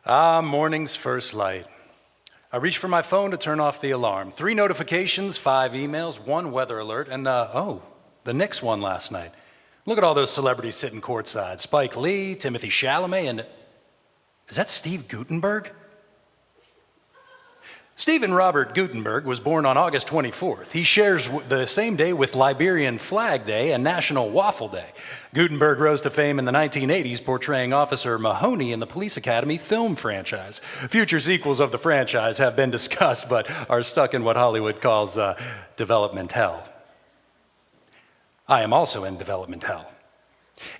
Morning's first light. I reached for my phone to turn off the alarm. 3 notifications, 5 emails, 1 weather alert, and the Knicks won last night. Look at all those celebrities sitting courtside. Spike Lee, Timothy Chalamet, and... Is that Steve Guttenberg? Stephen Robert Guttenberg was born on August 24th. He shares the same day with Liberian Flag Day and National Waffle Day. Guttenberg rose to fame in the 1980s portraying Officer Mahoney in the Police Academy film franchise. Future sequels of the franchise have been discussed but are stuck in what Hollywood calls development hell. I am also in development hell.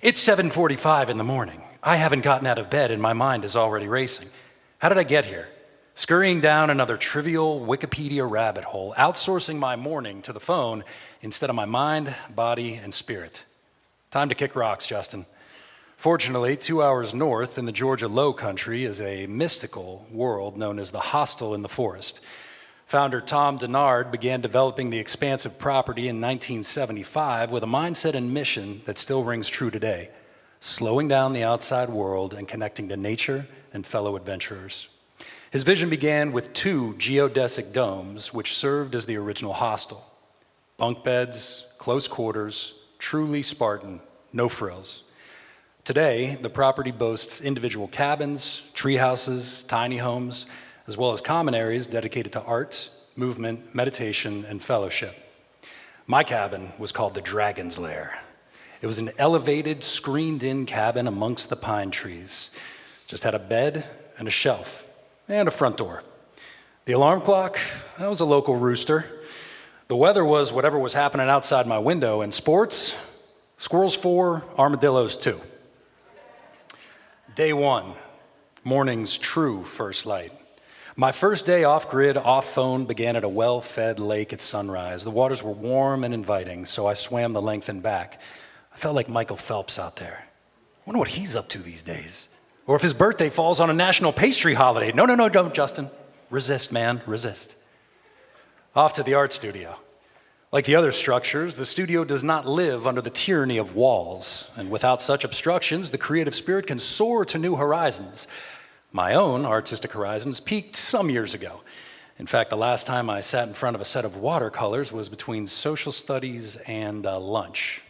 It's 7:45 in the morning. I haven't gotten out of bed and my mind is already racing. How did I get here? Scurrying down another trivial Wikipedia rabbit hole, outsourcing my morning to the phone instead of my mind, body, and spirit. Time to kick rocks, Justin. Fortunately, 2 hours north in the Georgia Low Country is a mystical world known as the Hostel in the Forest. Founder Tom Denard began developing the expansive property in 1975 with a mindset and mission that still rings true today, slowing down the outside world and connecting to nature and fellow adventurers. His vision began with 2 geodesic domes, which served as the original hostel. Bunk beds, close quarters, truly Spartan, no frills. Today, the property boasts individual cabins, tree houses, tiny homes, as well as common areas dedicated to art, movement, meditation, and fellowship. My cabin was called the Dragon's Lair. It was an elevated, screened-in cabin amongst the pine trees. Just had a bed and a shelf. And a front door. The alarm clock, that was a local rooster. The weather was whatever was happening outside my window, and sports, squirrels 4, armadillos 2. Day 1, morning's true first light. My first day off-grid, off-phone began at a well-fed lake at sunrise. The waters were warm and inviting, so I swam the length and back. I felt like Michael Phelps out there. I wonder what he's up to these days. Or if his birthday falls on a national pastry holiday. No, don't, Justin. Resist, man, resist. Off to the art studio. Like the other structures, the studio does not live under the tyranny of walls. And without such obstructions, the creative spirit can soar to new horizons. My own artistic horizons peaked some years ago. In fact, the last time I sat in front of a set of watercolors was between social studies and lunch.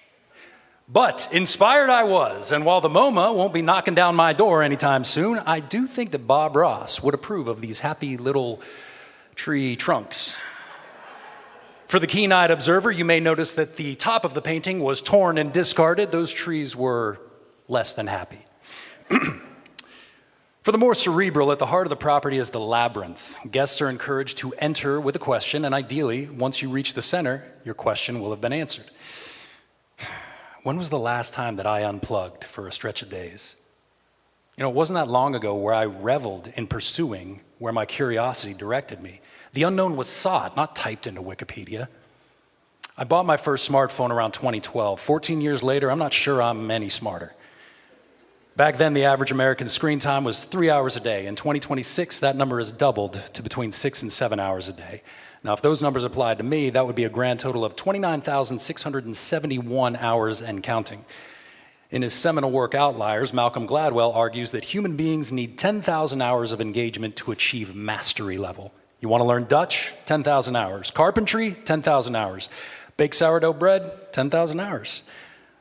But inspired I was, and while the MoMA won't be knocking down my door anytime soon, I do think that Bob Ross would approve of these happy little tree trunks. For the keen-eyed observer, you may notice that the top of the painting was torn and discarded. Those trees were less than happy. For the more cerebral, at the heart of the property is the labyrinth. Guests are encouraged to enter with a question, and ideally, once you reach the center, your question will have been answered. When was the last time that I unplugged for a stretch of days? You know, it wasn't that long ago where I reveled in pursuing where my curiosity directed me. The unknown was sought, not typed into Wikipedia. I bought my first smartphone around 2012. 14 years later, I'm not sure I'm any smarter. Back then, the average American screen time was 3 hours a day. In 2026, that number has doubled to between 6 and 7 hours a day. Now, if those numbers applied to me, that would be a grand total of 29,671 hours and counting. In his seminal work Outliers, Malcolm Gladwell argues that human beings need 10,000 hours of engagement to achieve mastery level. You want to learn Dutch? 10,000 hours. Carpentry? 10,000 hours. Bake sourdough bread? 10,000 hours.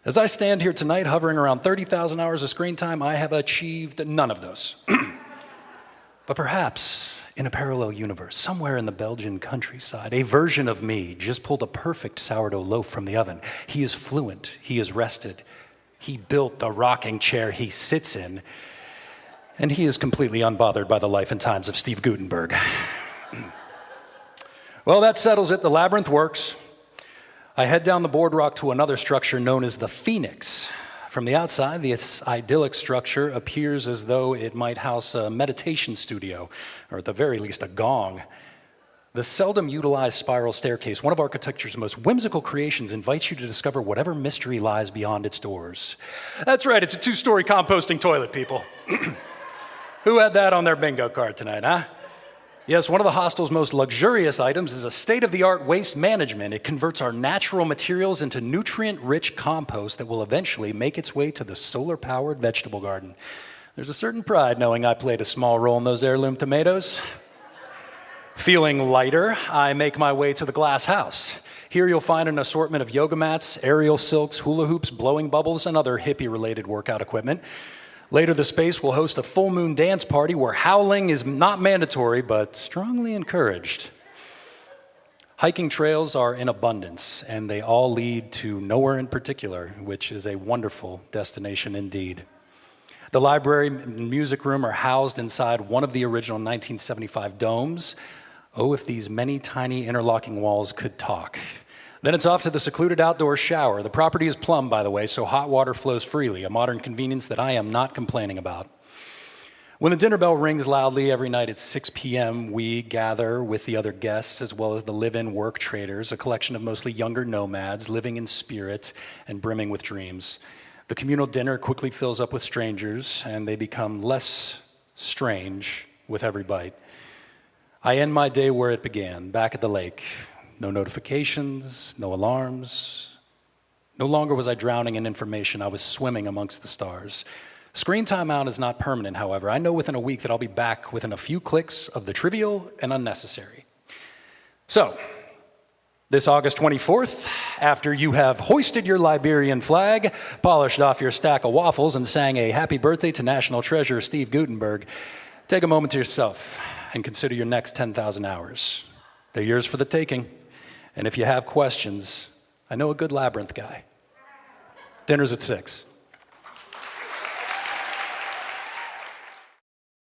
As I stand here tonight, hovering around 30,000 hours of screen time, I have achieved none of those. But perhaps in a parallel universe, somewhere in the Belgian countryside, a version of me just pulled a perfect sourdough loaf from the oven. He is fluent. He is rested. He built the rocking chair he sits in. And he is completely unbothered by the life and times of Steve Guttenberg. Well, that settles it. The labyrinth works. I head down the boardwalk to another structure known as the Phoenix. From the outside, this idyllic structure appears as though it might house a meditation studio, or at the very least, a gong. The seldom utilized spiral staircase, one of architecture's most whimsical creations, invites you to discover whatever mystery lies beyond its doors. That's right, it's a 2-story composting toilet, people. Who had that on their bingo card tonight, huh? Yes, one of the hostel's most luxurious items is a state-of-the-art waste management. It converts our natural materials into nutrient-rich compost that will eventually make its way to the solar-powered vegetable garden. There's a certain pride knowing I played a small role in those heirloom tomatoes. Feeling lighter, I make my way to the glass house. Here you'll find an assortment of yoga mats, aerial silks, hula hoops, blowing bubbles, and other hippie-related workout equipment. Later, the space will host a full moon dance party where howling is not mandatory, but strongly encouraged. Hiking trails are in abundance, and they all lead to nowhere in particular, which is a wonderful destination indeed. The library and music room are housed inside one of the original 1975 domes. Oh, if these many tiny interlocking walls could talk. Then it's off to the secluded outdoor shower. The property is plumbed, by the way, so hot water flows freely, a modern convenience that I am not complaining about. When the dinner bell rings loudly every night at 6 p.m., we gather with the other guests as well as the live-in work traders, a collection of mostly younger nomads living in spirit and brimming with dreams. The communal dinner quickly fills up with strangers, and they become less strange with every bite. I end my day where it began, back at the lake. No notifications, no alarms. No longer was I drowning in information. I was swimming amongst the stars. Screen timeout is not permanent, however. I know within a week that I'll be back within a few clicks of the trivial and unnecessary. So, this August 24th, after you have hoisted your Liberian flag, polished off your stack of waffles, and sang a happy birthday to national treasure Steve Gutenberg, take a moment to yourself and consider your next 10,000 hours. They're yours for the taking. And if you have questions, I know a good labyrinth guy. Dinner's at 6.